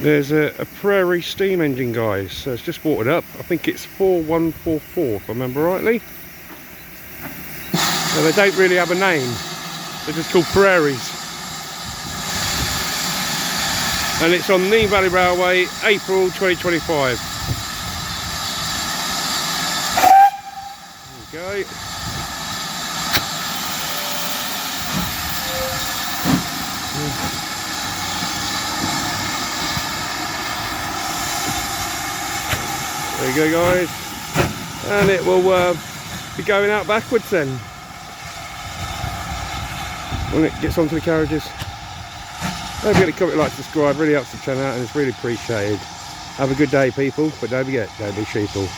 There's a Prairie steam engine, guys, so it's just watered up. I think it's 4144 if I remember rightly. So they don't really have a name, they're just called Prairies. And it's on Nene Valley Railway, April 2025. There we go. There you go, guys, and it will be going out backwards then when it gets onto the carriages. Don't forget to comment, like, subscribe, really helps the channel out and it's really appreciated. Have a good day, people, but don't forget, don't be sheeple.